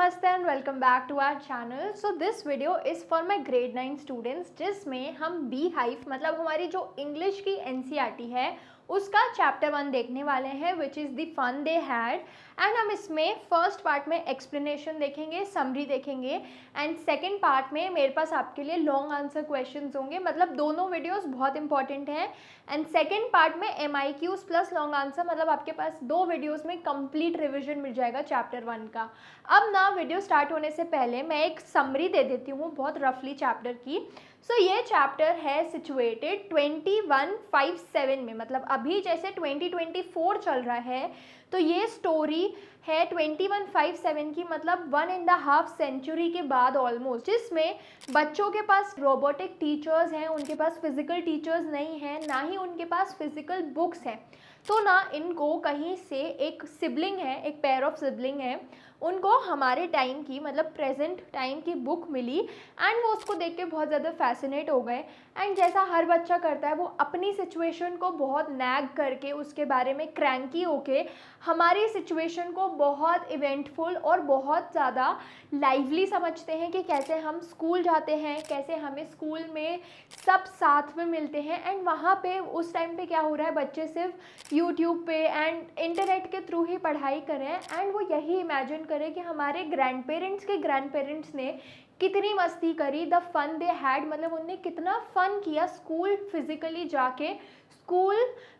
नमस्ते and welcome back to our channel. So this video is for my grade 9 students, जिसमें हम bee hive मतलब हमारी जो इंग्लिश की एनसीईआरटी है उसका चैप्टर 1 देखने वाले हैं, which is the fun they had. And हम इसमें फर्स्ट पार्ट में एक्सप्लेनेशन देखेंगे, समरी देखेंगे, एंड सेकेंड पार्ट में मेरे पास आपके लिए लॉन्ग आंसर क्वेश्चंस होंगे। मतलब दोनों वीडियोस बहुत इंपॉर्टेंट हैं। एंड सेकेंड पार्ट में MIQs प्लस लॉन्ग आंसर, मतलब आपके पास दो वीडियोस में कंप्लीट रिविजन मिल जाएगा चैप्टर 1 का। अब ना वीडियो स्टार्ट होने से पहले मैं एक समरी दे देती हूँ बहुत रफली चैप्टर की। ये चैप्टर है सिचुएटेड 2157 में, मतलब अभी जैसे 2024 चल रहा है तो ये स्टोरी है 2157 की, मतलब 1.5 सेंचुरी के बाद ऑलमोस्ट, जिसमें बच्चों के पास रोबोटिक टीचर्स हैं, उनके पास फिजिकल टीचर्स नहीं हैं, ना ही उनके पास फिजिकल बुक्स हैं। तो ना इनको कहीं से एक सिबलिंग है, एक पेयर ऑफ सिबलिंग है, उनको हमारे टाइम की मतलब प्रेजेंट टाइम की बुक मिली एंड वो उसको देख के बहुत ज़्यादा फैसिनेट हो गए। एंड जैसा हर बच्चा करता है, वो अपनी सिचुएशन को बहुत नैग करके, उसके बारे में क्रैंकी होके हमारी सिचुएशन को बहुत इवेंटफुल और बहुत ज़्यादा लाइवली समझते हैं कि कैसे हम स्कूल जाते हैं, कैसे हमें स्कूल में सब साथ में मिलते हैं। एंड वहाँ पे उस टाइम पे क्या हो रहा है, बच्चे सिर्फ यूट्यूब पे एंड इंटरनेट के थ्रू ही पढ़ाई करें एंड वो यही इमेजिन करें कि हमारे ग्रैंड पेरेंट्स के ग्रैंड पेरेंट्स ने कितनी मस्ती करी, द फन दे हैड, मतलब उनने कितना फन किया स्कूल फिजिकली जाके, स्कूल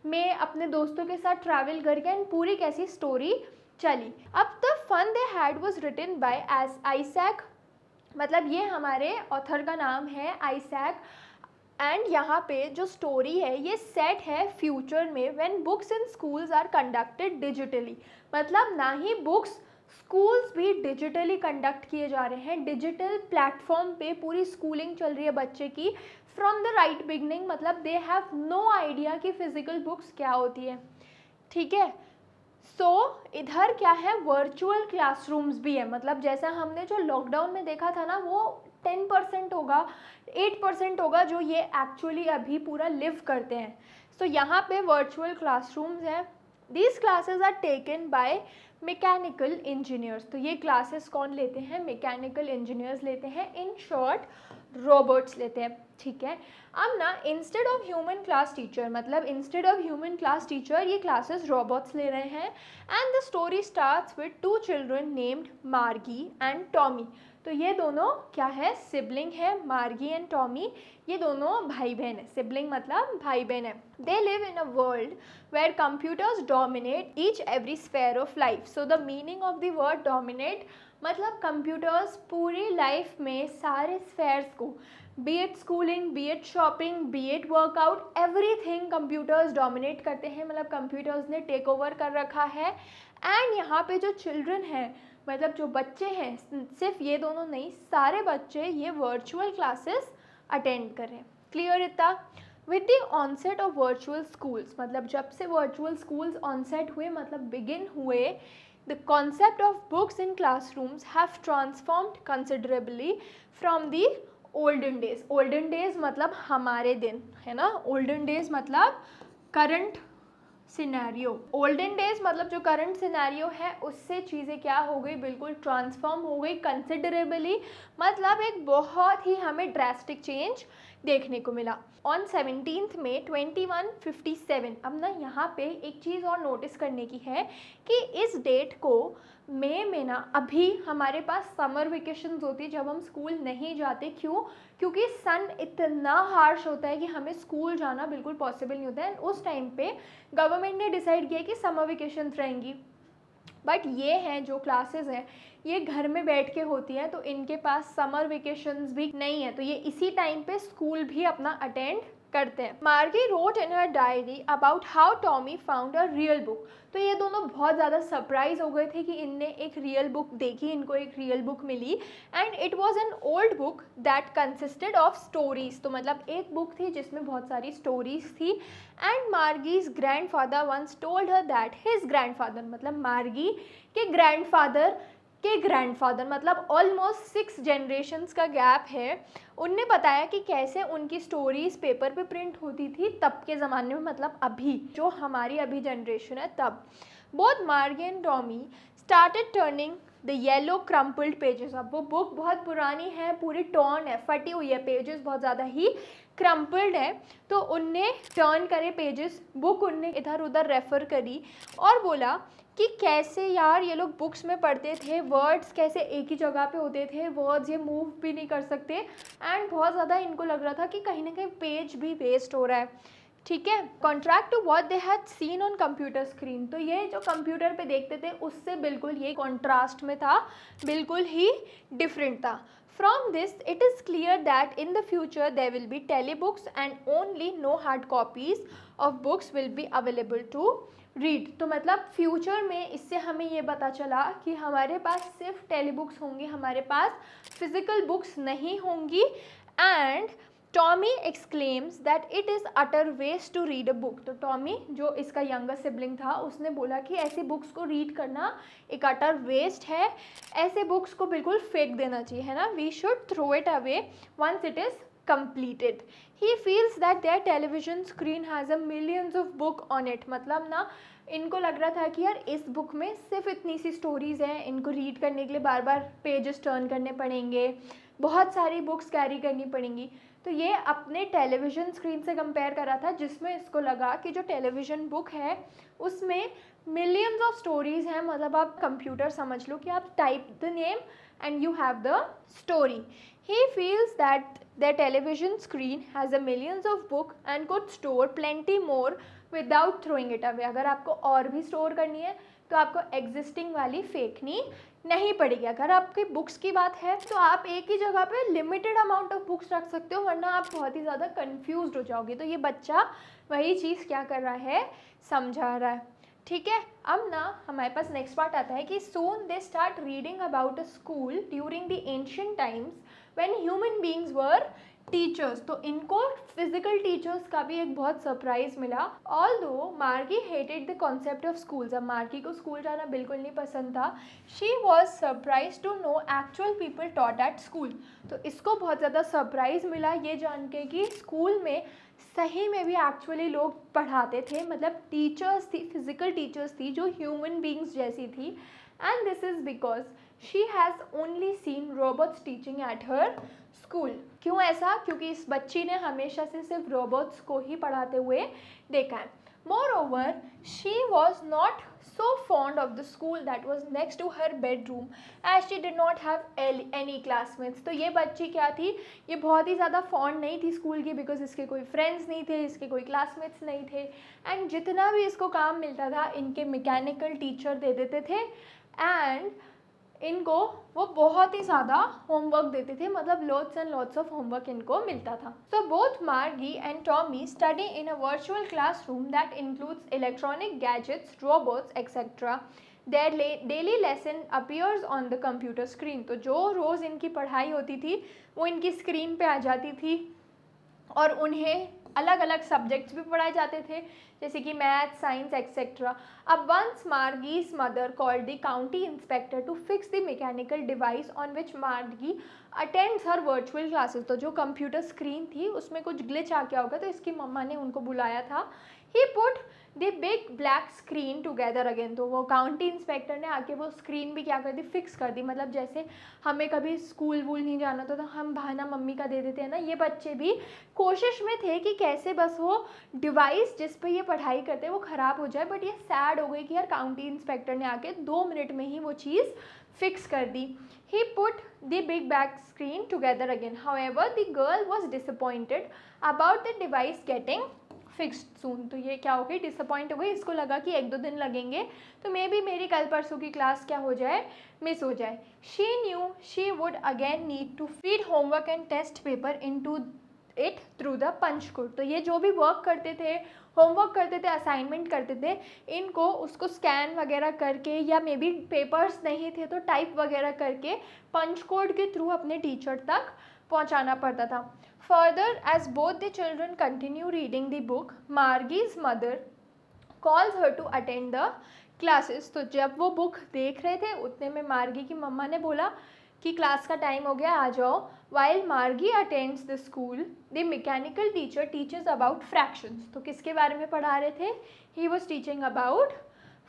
में अपने दोस्तों के साथ ट्रैवल करके, एंड पूरी कैसी स्टोरी चली। अब the fun they had was written by Isaac, मतलब ये हमारे ऑथर का नाम है आइजैक। एंड यहाँ पे जो स्टोरी है ये सेट है फ्यूचर में, when books in schools are conducted digitally, मतलब ना ही बुक्स, स्कूल्स भी डिजिटली कंडक्ट किए जा रहे हैं, डिजिटल प्लेटफॉर्म पे पूरी स्कूलिंग चल रही है बच्चे की फ्रॉम द राइट बिगनिंग। मतलब दे हैव नो आइडिया कि फिजिकल बुक्स क्या होती है, ठीक है। इधर क्या है, वर्चुअल क्लासरूम्स भी है, मतलब जैसा हमने जो लॉकडाउन में देखा था ना, वो 10% होगा, 8% होगा जो ये एक्चुअली अभी पूरा लिव करते हैं। यहाँ पे वर्चुअल क्लासरूम्स हैं। These classes are taken by mechanical engineers. तो ये क्लासेस कौन लेते हैं, मैकेनिकल इंजीनियर्स लेते हैं, इन शॉर्ट रोबोट्स लेते हैं, ठीक है। अब ना instead of human class teacher, मतलब instead of human class teacher ये क्लासेस रोबोट्स ले रहे हैं। And the story starts with 2 children named Margie and Tommy. तो ये दोनों क्या है, सिबलिंग है, मार्गी एंड टॉमी, ये दोनों भाई बहन है, सिबलिंग मतलब भाई बहन है। They live in a world where computers dominate each every sphere of life. So the meaning of the word dominate, मतलब कंप्यूटर्स पूरी लाइफ में सारे स्फेयर्स को, be it schooling, be it shopping, be it workout, everything computers dominate करते हैं, मतलब computers ने take over कर रखा है। एंड यहाँ पे जो चिल्ड्रन हैं, मतलब जो बच्चे हैं, सिर्फ ये दोनों नहीं, सारे बच्चे ये वर्चुअल क्लासेस अटेंड कर रहे हैं। क्लियर इतना? With the onset of virtual schools, मतलब जब से वर्चुअल स्कूल्स ऑनसेट हुए, मतलब बिगिन हुए, the concept of books in classrooms have transformed considerably from the olden days. olden days मतलब हमारे दिन, है ना, olden days मतलब current सिनेरियो, ओल्डन डेज मतलब जो करंट सिनेरियो है उससे चीज़ें क्या हो गई, बिल्कुल ट्रांसफॉर्म हो गई कंसिडरेबली, मतलब एक बहुत ही हमें ड्रास्टिक चेंज देखने को मिला। ऑन 17 मई 2157, अब ना यहाँ पे एक चीज़ और नोटिस करने की है कि इस डेट को मई में ना, अभी हमारे पास समर वेकेशंस होती है जब हम स्कूल नहीं जाते। क्यों? क्योंकि सन इतना हार्श होता है कि हमें स्कूल जाना बिल्कुल पॉसिबल नहीं होता है। उस टाइम पे गवर्नमेंट ने डिसाइड किया कि समर वेकेशंस रहेंगी, बट ये हैं जो क्लासेस हैं ये घर में बैठ के होती है, तो इनके पास समर वेकेशंस भी नहीं है, तो ये इसी टाइम पे स्कूल भी अपना अटेंड करते हैं। मार्गी wrote in her diary about how Tommy found a real book. तो ये दोनों बहुत ज़्यादा सरप्राइज हो गए थे कि इनने एक रियल बुक देखी, इनको एक रियल बुक मिली। And it was an old book that consisted of stories. तो मतलब एक बुक थी जिसमें बहुत सारी स्टोरीज थी। And Margie's grandfather once told her that his grandfather, मतलब मार्गी के ग्रैंडफादर मतलब ऑलमोस्ट 6 जनरेशन्स का गैप है, उनने बताया कि कैसे उनकी स्टोरीज पेपर पे प्रिंट होती थी तब के ज़माने में, मतलब अभी जो हमारी अभी जनरेशन है तब। बोथ मार्गी and Tommy started turning the yellow crumpled pages. अब वो बुक बहुत पुरानी है, पूरी टॉर्न है, फटी हुई है, पेजेस बहुत ज़्यादा ही क्रम्पल्ड है। तो उनने टर्न करे पेजेस, बुक उनने इधर उधर रेफ़र करी और बोला कि कैसे यार ये लोग बुक्स में पढ़ते थे, वर्ड्स कैसे एक ही जगह पे होते थे, वर्ड्स ये मूव भी नहीं कर सकते, एंड बहुत ज़्यादा इनको लग रहा था कि कहीं ना कहीं पेज भी वेस्ट हो रहा है। ठीक है, contrast to what they had seen on computer screen. तो ये जो कंप्यूटर पे देखते थे उससे बिल्कुल ये कॉन्ट्रास्ट में था, बिल्कुल ही डिफरेंट था। From this it is clear that in the future there will be telebooks and only no hard copies of books will be available to read. तो मतलब फ्यूचर में इससे हमें ये पता चला कि हमारे पास सिर्फ टेलीबुक्स होंगी, हमारे पास फिजिकल बुक्स नहीं होंगी। And Tommy exclaims that it is utter waste to read a book. तो टॉमी जो इसका यंगर सिबलिंग था उसने बोला कि ऐसी बुक्स को रीड करना एक अटर वेस्ट है, ऐसे बुक्स को बिल्कुल फेंक देना चाहिए, है ना, we should throw it away once it is completed. He feels that their television screen has a millions of book on it. मतलब ना इनको लग रहा था कि यार इस बुक में सिर्फ इतनी सी स्टोरीज़ हैं, इनको रीड करने के लिए बार बार पेजेस टर्न करने पड़ेंगे, बहुत सारी बुक्स कैरी करनी पड़ेंगी। तो ये अपने टेलीविज़न स्क्रीन से कंपेयर करा था, जिसमें इसको लगा कि जो टेलीविज़न बुक है उसमें मिलियंस ऑफ स्टोरीज़ हैं। मतलब आप कंप्यूटर समझ लो कि आप type the name and you have the story. He feels that their television screen has a millions of book and could store plenty more without throwing it away. अगर आपको और भी स्टोर करनी है तो आपको एग्जिस्टिंग वाली फेंकनी नहीं पड़ेगी। अगर आपकी बुक्स की बात है तो आप एक ही जगह पे लिमिटेड अमाउंट ऑफ बुक्स रख सकते हो, वरना आप बहुत ही ज़्यादा कंफ्यूज हो जाओगे। तो ये बच्चा वही चीज़ क्या कर रहा है, समझा रहा है। ठीक है, अब ना हमारे पास नेक्स्ट पार्ट आता है कि soon they start reading about a school during the ancient times when human beings were teachers. तो इनको फिजिकल टीचर्स का भी एक बहुत सरप्राइज मिला। Although Margie hated the concept of schools. अब मार्गी को स्कूल जाना बिल्कुल नहीं पसंद था। She was surprise to know actual people taught at school. तो इसको बहुत ज़्यादा सरप्राइज मिला ये जान के कि स्कूल में सही में भी एक्चुअली लोग पढ़ाते थे, मतलब टीचर्स थी, फिजिकल टीचर्स थी जो ह्यूमन बींग्स जैसी थी। And this is because she has only seen robots teaching at her school. क्यों ऐसा? क्योंकि इस बच्ची ने हमेशा से सिर्फ रोबोट्स को ही पढ़ाते हुए देखा है। Moreover, she was not so fond of the school that was next to her bedroom as she did not have any classmates. तो ये बच्ची क्या थी, ये बहुत ही ज़्यादा फॉन्ड नहीं थी स्कूल की, बिकॉज इसके कोई फ्रेंड्स नहीं थे, इसके कोई क्लासमेट्स नहीं थे। एंड जितना भी इसको काम मिलता था इनके मैकेनिकल टीचर दे देते थे, एंड इनको वो बहुत ही ज़्यादा होमवर्क देते थे, मतलब lots and lots of homework इनको मिलता था। सो बोथ मार्गी and Tommy study in a virtual classroom that includes electronic gadgets, robots etcetera. Their daily lesson appears on the computer screen. तो जो रोज़ इनकी पढ़ाई होती थी वो इनकी स्क्रीन पे आ जाती थी, और उन्हें अलग अलग सब्जेक्ट्स भी पढ़ाए जाते थे, जैसे कि मैथ, साइंस एक्सेट्रा। अब once Margie's mother called the county inspector to fix the mechanical device on which Margie attends her virtual classes. तो जो कंप्यूटर स्क्रीन थी उसमें कुछ ग्लिच आ गया होगा, तो इसकी मम्मा ने उनको बुलाया था। He put the big black screen together again. तो वो काउंटी इंस्पेक्टर ने आके वो स्क्रीन भी क्या कर दी, फिक्स कर दी। मतलब जैसे हमें कभी स्कूल वूल नहीं जाना तो हम बहाना मम्मी का दे देते हैं ना, ये बच्चे भी कोशिश में थे कि कैसे बस वो डिवाइस जिस पे ये पढ़ाई करते हैं वो ख़राब हो जाए। बट ये सैड हो गई कि यार काउंटी इंस्पेक्टर ने आके 2 मिनट में ही वो चीज़ फिक्स कर दी। He put the big back screen together again. However, the girl was disappointed about the device getting fixed soon. तो ये क्या हो गई, डिसअपॉइंट हो गई। इसको लगा कि 1-2 दिन लगेंगे, तो मे बी मेरी कल परसों की क्लास क्या हो जाए, मिस हो जाए। She knew she would again need to feed homework and test paper into it through the punch code. तो ये जो भी वर्क करते थे, होमवर्क करते थे, असाइनमेंट करते थे, इनको उसको स्कैन वगैरह करके, या मे बी पेपर्स नहीं थे तो टाइप वगैरह करके पंच कोड के थ्रू अपने टीचर तक पहुंचाना पड़ता था। Further as both the children continue reading the book, Margie's mother calls her to attend the classes. तो जब वो बुक देख रहे थे उतने में मार्गी की मम्मा ने बोला कि क्लास का टाइम हो गया, आ जाओ। वाइल मार्गी attends the school, the mechanical teacher teachers about fractions. तो किसके बारे में पढ़ा रहे थे, he was teaching about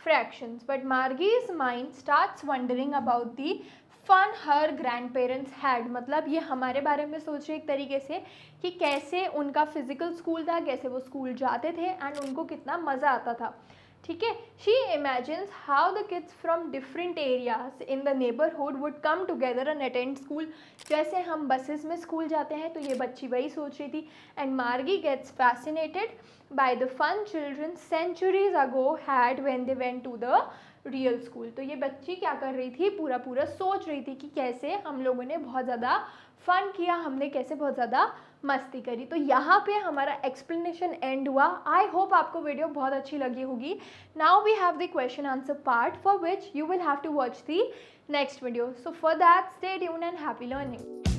fractions. But Margie's mind starts wondering about the fun her grandparents had. मतलब ये हमारे बारे में सोच रहे एक तरीके से कि कैसे उनका फिजिकल स्कूल था, कैसे वो स्कूल जाते थे एंड उनको कितना मज़ा आता था. ठीक है. She imagines how the kids from different areas in the neighbourhood would come together and attend school. जैसे हम बसेस में स्कूल जाते हैं, तो ये बच्ची वही सोच रही थी. And Margie gets fascinated by the fun children centuries ago had when they went to the real school. तो ये बच्ची क्या कर रही थी, पूरा पूरा सोच रही थी कि कैसे हम लोगों ने बहुत ज़्यादा फन किया, हमने कैसे बहुत ज़्यादा मस्ती करी. तो यहाँ पे हमारा एक्सप्लेनेशन एंड हुआ. आई होप आपको वीडियो बहुत अच्छी लगी होगी. Now we have the question answer part for which you will have to watch the next video. So for that stay tuned and happy learning.